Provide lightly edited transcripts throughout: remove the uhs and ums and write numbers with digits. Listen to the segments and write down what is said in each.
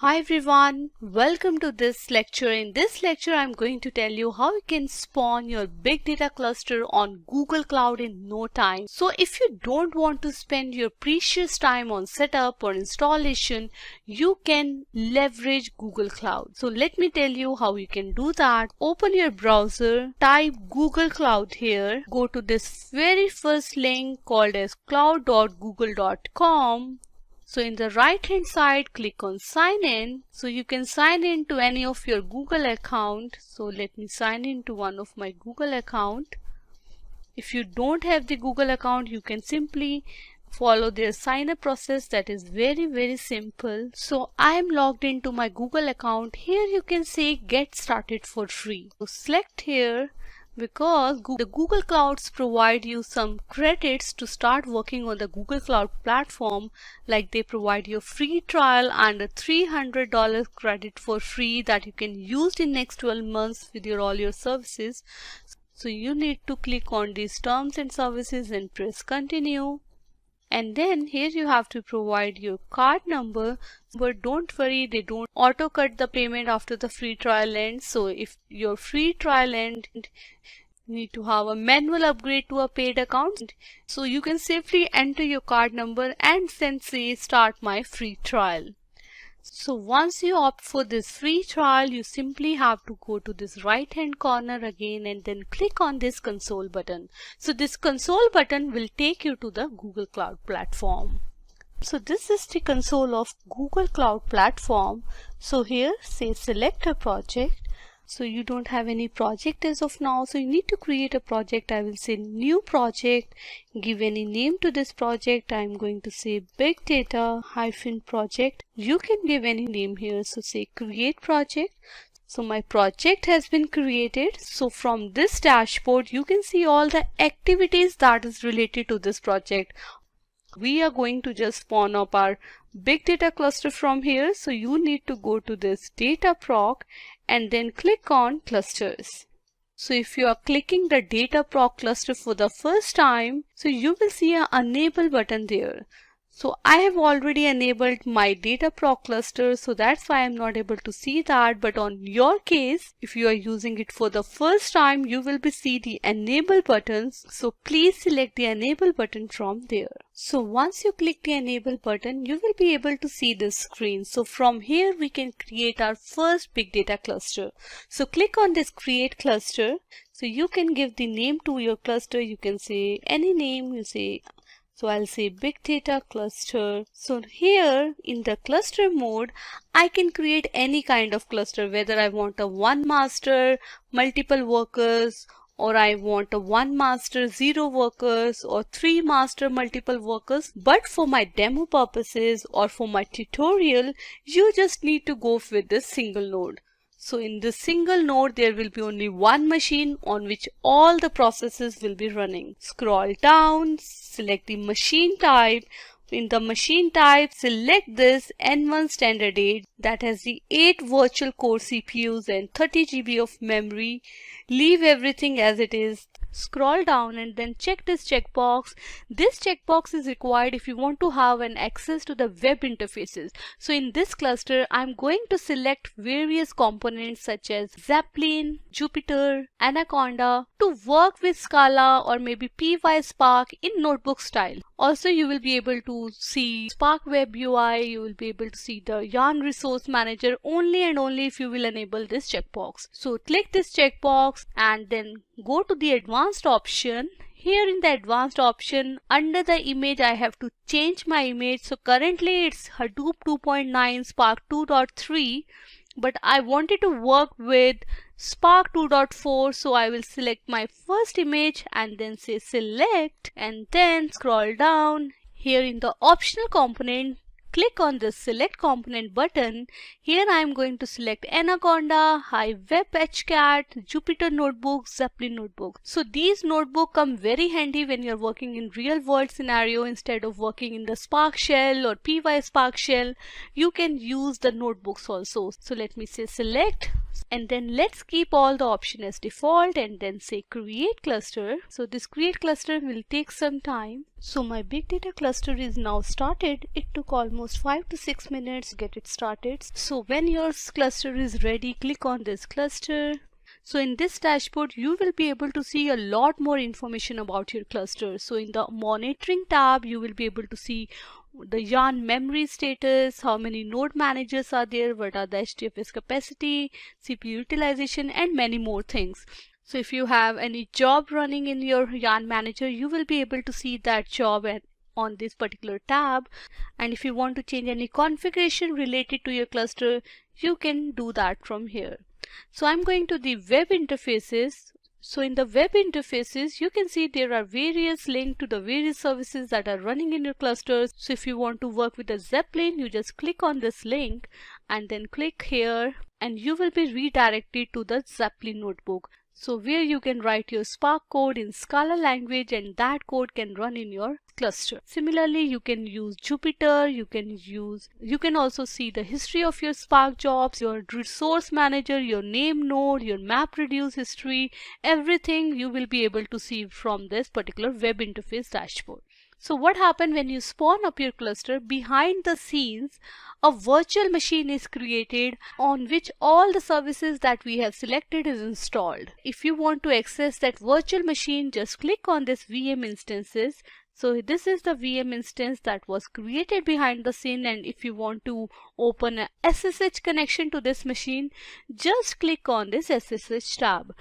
Hi everyone, welcome to this lecture. In this lecture, I'm going to tell you how you can spawn your big data cluster on Google Cloud in no time. So if you don't want to spend your precious time on setup or installation, you can leverage Google Cloud. So let me tell you how you can do that. Open your browser, type Google Cloud here, go to this very first link called as cloud.google.com. So in the right hand side, click on sign in. So you can sign in to any of your Google account. So let me sign in to one of my Google account. If you don't have the Google account, you can simply follow their sign up process. That is very simple. So I am logged into my Google account. Here you can say get started for free. So select here, because the Google Clouds provide you some credits to start working on the Google Cloud platform, like they provide you a free trial and a $300 credit for free that you can use in next 12 months with all your services. So you need to click on these terms and services and press continue. And then here you have to provide your card number, but don't worry, they don't auto cut the payment after the free trial ends. So if your free trial ends, you need to have a manual upgrade to a paid account. So you can safely enter your card number and then say start my free trial. So once you opt for this free trial, you simply have to go to this right hand corner again and then click on this console button. So this console button will take you to the Google Cloud platform. So this is the console of Google Cloud platform. So here say select a project. So you don't have any project as of now, so you need to create a project. I will say new project, give any name to this project. I'm going to say big data -project. You can give any name here, so say create project. So my project has been created. So from this dashboard you can see all the activities that is related to this project. We are going to just spawn up our big data cluster from here. So you need to go to this DataProc and then click on clusters. So if you are clicking the DataProc cluster for the first time, so you will see an enable button there. So I have already enabled my DataProc cluster, so that's why I'm not able to see that. But on your case, if you are using it for the first time, you will be see the enable buttons. So please select the enable button from there. So once you click the enable button, you will be able to see this screen. So from here we can create our first big data cluster. So click on this create cluster. So you can give the name to your cluster. You can say any name, you say. So I'll say big data cluster. So here in the cluster mode, I can create any kind of cluster, whether I want a one master, multiple workers, or I want a one master, 0 workers, or 3 master, multiple workers. But for my demo purposes or for my tutorial, you just need to go with this single node. So in this single node, there will be only one machine on which all the processes will be running. Scroll down, select the machine type. In the machine type, select this N1 standard 8 that has the 8 virtual core CPUs and 30 GB of memory. Leave everything as it is. Scroll down and then check this checkbox. This checkbox is required if you want to have an access to the web interfaces. So in this cluster, I'm going to select various components such as Zeppelin, Jupyter, Anaconda to work with Scala or maybe PySpark in notebook style. Also, you will be able to see Spark Web UI, you will be able to see the Yarn Resource Manager only and only if you will enable this checkbox. So click this checkbox and then go to the advanced option. Here in the advanced option, under the image, I have to change my image. So currently it's Hadoop 2.9 Spark 2.3. but I wanted to work with Spark 2.4, so I will select my first image and then say select and then scroll down. Here in the optional component, click on the select component button. Here I am going to select Anaconda, Hive Web HCAT, Jupyter Notebook, Zeppelin Notebook. So these notebooks come very handy when you're working in real world scenario. Instead of working in the Spark shell or PySpark shell, you can use the notebooks also. So let me say select and then let's keep all the options as default and then say create cluster. So this create cluster will take some time. So my big data cluster is now started. It took almost 5 to 6 minutes to get it started. So when your cluster is ready, click on this cluster. So in this dashboard, you will be able to see a lot more information about your cluster. So in the monitoring tab, you will be able to see the yarn memory status, how many node managers are there, what are the HDFS capacity, CPU utilization, and many more things. So if you have any job running in your yarn manager, you will be able to see that job on this particular tab. And if you want to change any configuration related to your cluster, you can do that from here. So I'm going to the web interfaces. So in the web interfaces, you can see there are various links to the various services that are running in your clusters. So if you want to work with a Zeppelin, you just click on this link and then click here, and you will be redirected to the Zeppelin notebook. So where you can write your Spark code in Scala language, and that code can run in your cluster. Similarly, you can use Jupyter, you can also see the history of your Spark jobs, your resource manager, your name node, your MapReduce history, everything you will be able to see from this particular web interface dashboard. So what happens when you spawn up your cluster? Behind the scenes, a virtual machine is created on which all the services that we have selected is installed. If you want to access that virtual machine, just click on this VM instances. So this is the VM instance that was created behind the scene, and if you want to open a SSH connection to this machine, just click on this SSH tab.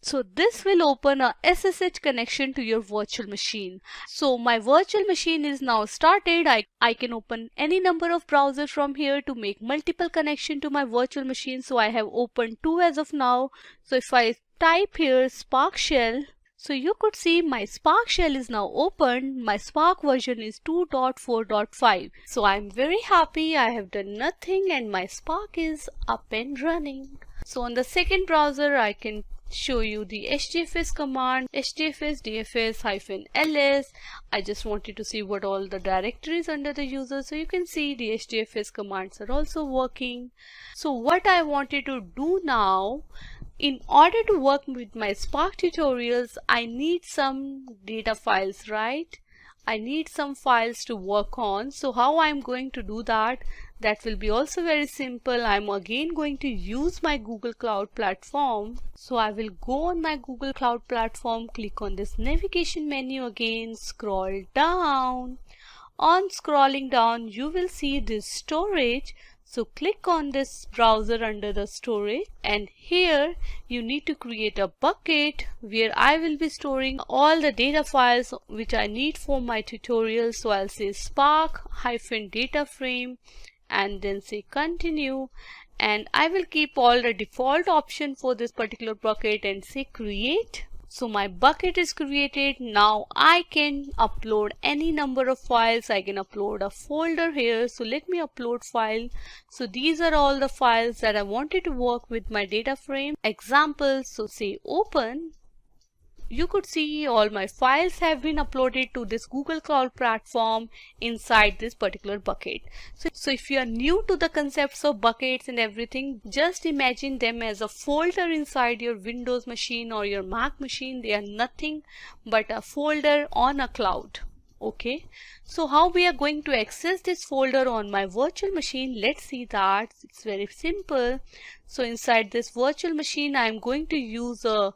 So this will open a SSH connection to your virtual machine. So my virtual machine is now started. I can open any number of browsers from here to make multiple connection to my virtual machine. So I have opened 2 as of now. So if I type here Spark Shell, so you could see my Spark Shell is now open. My Spark version is 2.4.5. So I'm very happy. I have done nothing and my Spark is up and running. So on the second browser, I can show you the HDFS command, HDFS DFS-ls. I just wanted to see what all the directories under the user. So you can see the HDFS commands are also working. So what I wanted to do now, in order to work with my Spark tutorials, I need some data files, right? I need some files to work on. So how I'm going to do that? That will be also very simple. I'm again going to use my Google Cloud Platform. So I will go on my Google Cloud Platform, click on this navigation menu again, scroll down. On scrolling down, you will see this storage. So click on this browser under the storage, and here you need to create a bucket where I will be storing all the data files which I need for my tutorial. So I'll say spark-data frame and then say continue, and I will keep all the default option for this particular bucket and say create. So my bucket is created. Now I can upload any number of files. I can upload a folder here. So let me upload file. So these are all the files that I wanted to work with my data frame. Examples. So say open. You could see all my files have been uploaded to this Google Cloud Platform inside this particular bucket. So if you are new to the concepts of buckets and everything, just imagine them as a folder inside your Windows machine or your Mac machine. They are nothing but a folder on a cloud. Okay, so how we are going to access this folder on my virtual machine? Let's see that. It's very simple. So inside this virtual machine, I am going to use a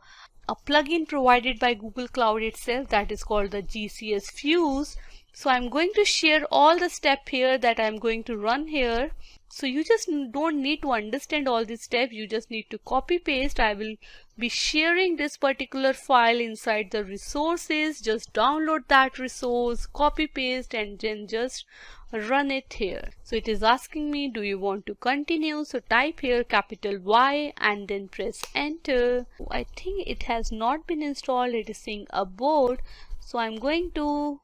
plugin provided by Google Cloud itself, that is called the GCS Fuse. So I'm going to share all the steps here that I'm going to run here. So you just don't need to understand all these steps, you just need to copy paste. I will be sharing this particular file inside the resources. Just download that resource, copy paste, and then just run it here. So it is asking me, do you want to continue? So type here capital Y and then press enter. I think it has not been installed. It is saying abort. So I'm going to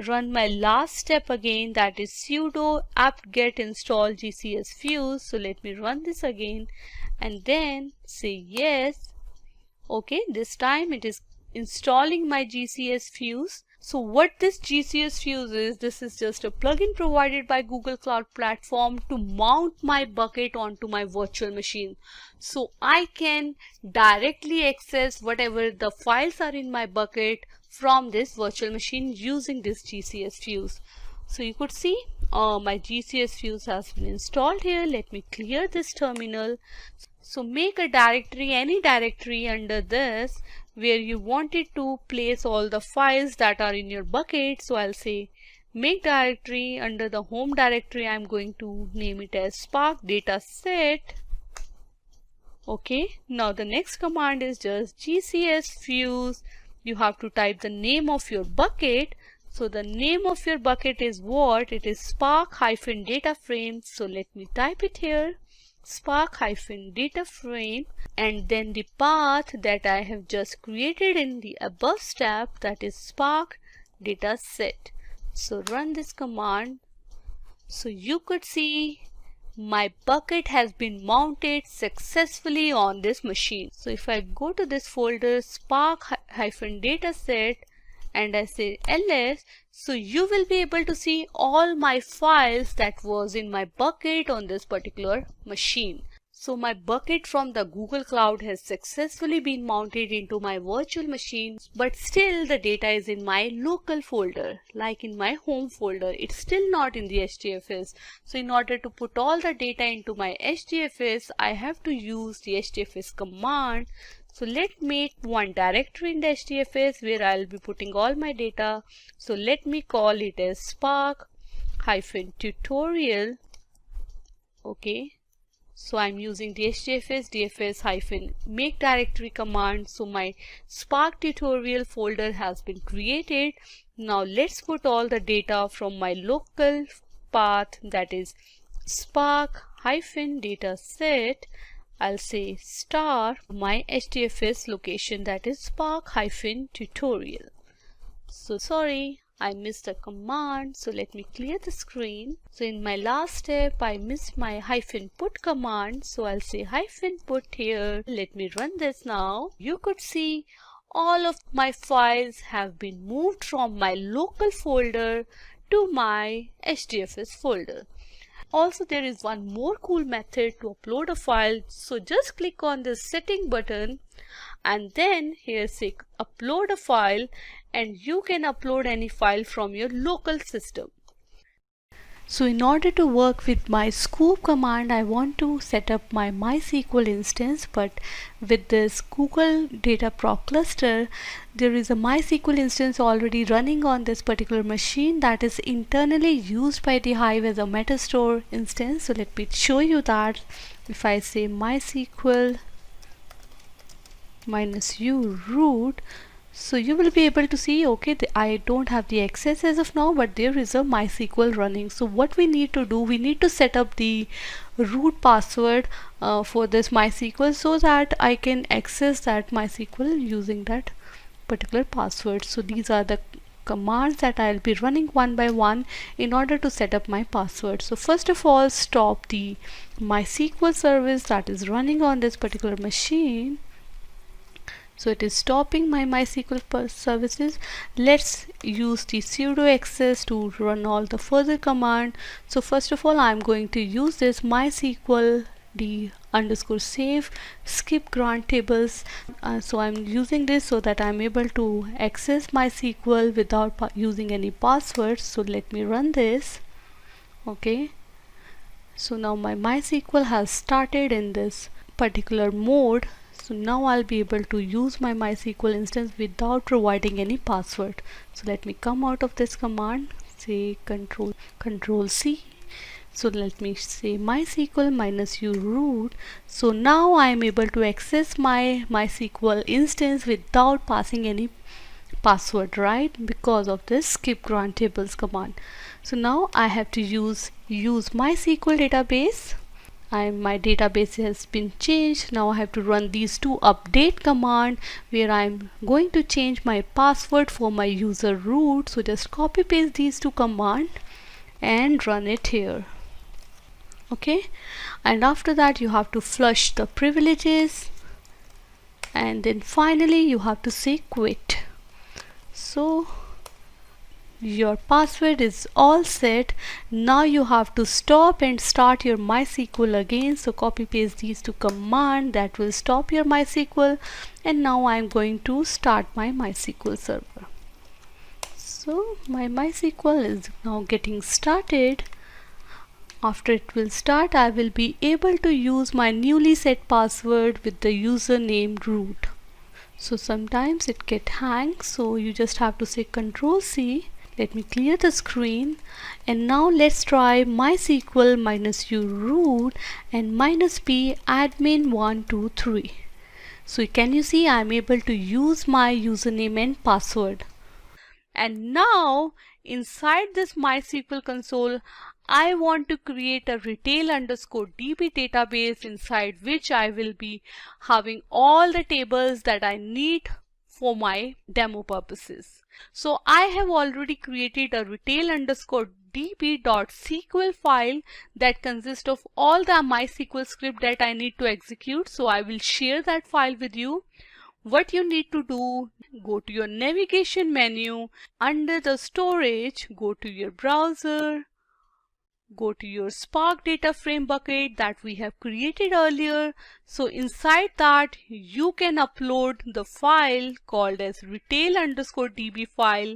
run my last step again, that is sudo apt-get install GCS Fuse. So let me run this again and then say yes. Okay, this time it is installing my GCS Fuse. So what this GCS Fuse is, this is just a plugin provided by Google Cloud Platform to mount my bucket onto my virtual machine. So I can directly access whatever the files are in my bucket from this virtual machine using this GCS Fuse. So you could see my GCS Fuse has been installed here. Let me clear this terminal. So make a directory, any directory under this where you wanted to place all the files that are in your bucket. So I'll say make directory. Under the home directory I'm going to name it as Spark Dataset. Okay, now the next command is just GCS Fuse. You have to type the name of your bucket. So the name of your bucket is what? It is Spark-data frame. So let me type it here, Spark-data frame, and then the path that I have just created in the above step, that is Spark Dataset. So run this command. So you could see my bucket has been mounted successfully on this machine. So if I go to this folder Spark-dataset and I say ls, so you will be able to see all my files that was in my bucket on this particular machine. So my bucket from the Google Cloud has successfully been mounted into my virtual machine, but still the data is in my local folder, like in my home folder. It's still not in the HDFS. So in order to put all the data into my HDFS, I have to use the HDFS command. So let's make one directory in the HDFS where I'll be putting all my data. So let me call it as Spark-tutorial. Okay. So I'm using the HDFS DFS-make directory command. So my Spark tutorial folder has been created. Now let's put all the data from my local path, that is Spark-dataset. I'll say star my HDFS location, that is Spark-tutorial. So sorry, I missed a command, so let me clear the screen. So in my last step I missed my -put command, so I'll say -put here. Let me run this now. You could see all of my files have been moved from my local folder to my HDFS folder. Also, there is one more cool method to upload a file. So just click on this setting button and then here say upload a file, and you can upload any file from your local system. So in order to work with my Sqoop command, I want to set up my MySQL instance, but with this Google DataProc cluster, there is a MySQL instance already running on this particular machine that is internally used by the Hive as a metastore instance. So let me show you that. If I say MySQL -u root, so you will be able to see, okay, I don't have the access as of now, but there is a MySQL running. So what we need to do, we need to set up the root password for this MySQL so that I can access that MySQL using that particular password. So these are the commands that I'll be running one by one in order to set up my password. So first of all, stop the MySQL service that is running on this particular machine. So it is stopping my MySQL services. Let's use the sudo access to run all the further command. So first of all, I'm going to use this MySQL d_save skip grant tables. So I'm using this so that I'm able to access MySQL without using any passwords. So let me run this. Okay. So now my MySQL has started in this particular mode. So now I'll be able to use my MySQL instance without providing any password. So let me come out of this command, say control C. So let me say MySQL -u root. So now I am able to access my MySQL instance without passing any password, right? Because of this skip grant tables command. So now I have to use MySQL database. My database has been changed. Now I have to run these two update command where I'm going to change my password for my user root. So just copy paste these two command and run it here. Okay, and after that you have to flush the privileges, and then finally you have to say quit. So your password is all set. Now you have to stop and start your MySQL again. So copy paste these two commands, that will stop your MySQL, and now I'm going to start my MySQL server. So my MySQL is now getting started. After it will start, I will be able to use my newly set password with the username root. So sometimes it get hang, so you just have to say Ctrl C. Let me clear the screen, and now let's try MySQL -u root and -p admin 123. So can you see I'm able to use my username and password. And now inside this MySQL console, I want to create a retail_db database inside which I will be having all the tables that I need for my demo purposes. So I have already created a retail_db.sql file that consists of all the MySQL script that I need to execute. So I will share that file with you. What you need to do, go to your navigation menu, under the storage, go to your browser, go to your Spark data frame bucket that we have created earlier. So inside that you can upload the file called as retail_db file.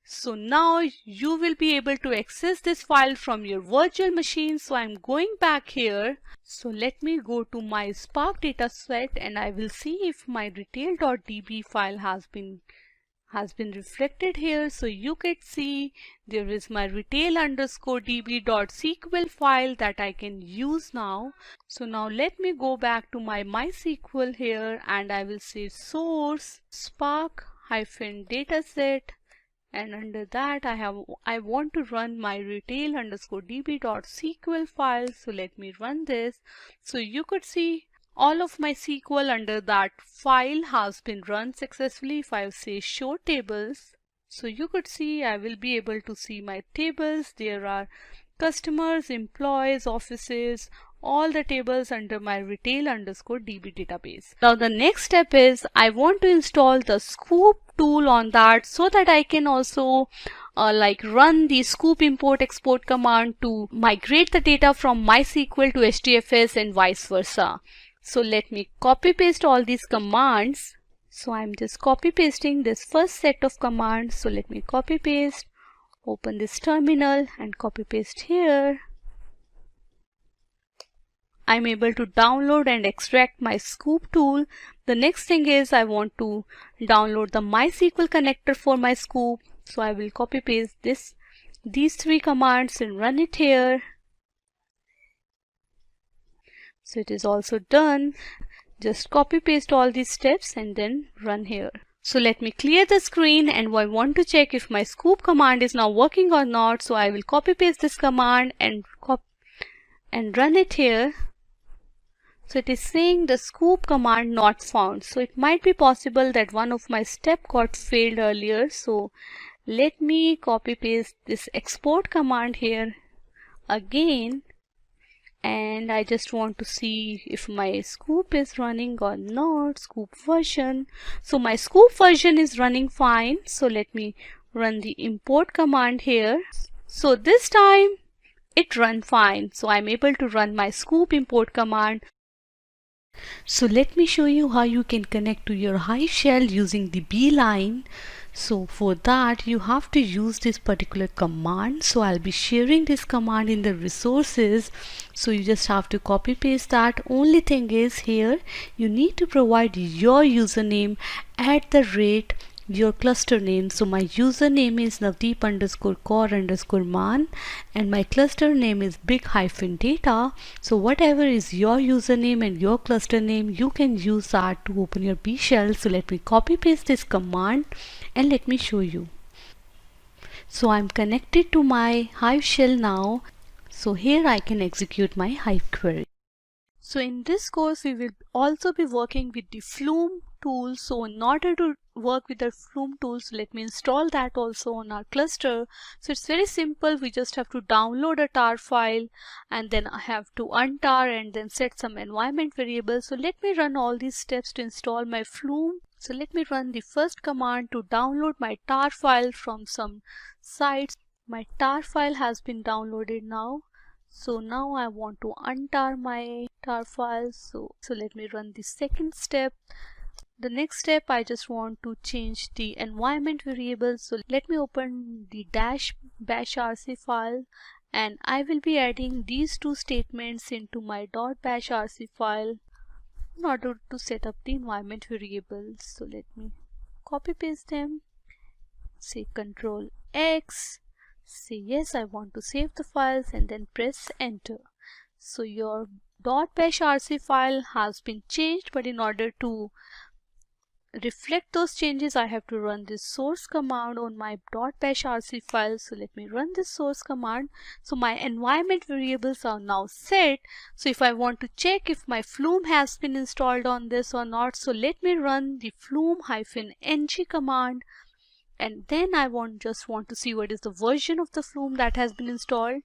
So now you will be able to access this file from your virtual machine. So I'm going back here. So let me go to my Spark dataset and I will see if my retail.db file has been reflected here. So you can see there is my retail_db.sql file that I can use now. So now let me go back to my MySQL here and I will say source Spark-dataset. And under that I want to run my retail_db.sql file. So let me run this. So you could see all of my SQL under that file has been run successfully. If I say show tables, so you could see I will be able to see my tables. There are customers, employees, offices, all the tables under my retail_db database. Now the next step is I want to install the Sqoop tool on that so that I can also run the Sqoop import export command to migrate the data from MySQL to HDFS and vice versa. So let me copy paste all these commands. So I'm just copy pasting this first set of commands. So let me copy paste, open this terminal and copy paste here. I'm able to download and extract my Sqoop tool. The next thing is I want to download the MySQL connector for my Sqoop. So I will copy paste these three commands and run it here. So it is also done. Just copy paste all these steps and then run here. So let me clear the screen and I want to check if my Sqoop command is now working or not. So I will copy paste this command and run it here. So it is saying the Sqoop command not found. So it might be possible that one of my step got failed earlier. So let me copy paste this export command here again. And I just want to see if my Sqoop is running or not. Sqoop version. So my Sqoop version is running fine. So let me run the import command here. So this time it ran fine. So I'm able to run my Sqoop import command. So let me show you how you can connect to your Hive shell using the beeline. So for that you have to use this particular command. So I'll be sharing this command in the resources. So you just have to copy paste that. Only thing is here you need to provide your username at the rate your cluster name. So my username is Navdeep_core_man and my cluster name is big-data. So whatever is your username and your cluster name, you can use that to open your B shell. So let me copy paste this command and let me show you. So I'm connected to my Hive shell now. So here I can execute my Hive query. So in this course we will also be working with the Flume tool. So in order to work with the Flume tools, let me install that also on our cluster. So it's very simple. We just have to download a tar file and then I have to untar and then set some environment variables. So let me run all these steps to install my Flume. So let me run the first command to download my tar file from some sites. My tar file has been downloaded now. So now I want to untar my tar file. So let me run the second step. The next step, I just want to change the environment variable. So let me open the dash bash rc file, and I will be adding these two statements into my .bash rc file in order to set up the environment variables. So let me copy paste them, say Control X, say yes, I want to save the files, and then press enter. So your .bash rc file has been changed, but in order to reflect those changes, I have to run this source command on my .bash rc file. So let me run this source command. So my environment variables are now set. So if I want to check if my Flume has been installed on this or not, so let me run the flume-ng command, and then I just want to see what is the version of the Flume that has been installed.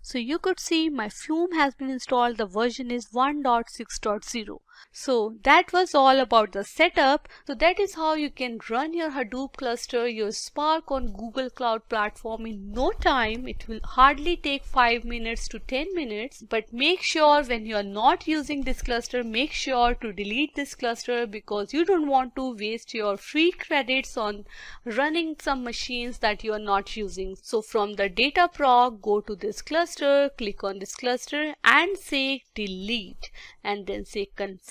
So you could see my Flume has been installed. The version is 1.6.0. So that was all about the setup. So that is how you can run your Hadoop cluster, your Spark on Google Cloud Platform in no time. It will hardly take 5 minutes to 10 minutes. But make sure when you are not using this cluster, make sure to delete this cluster, because you don't want to waste your free credits on running some machines that you are not using. So from the DataProc, go to this cluster, click on this cluster and say delete, and then say confirm.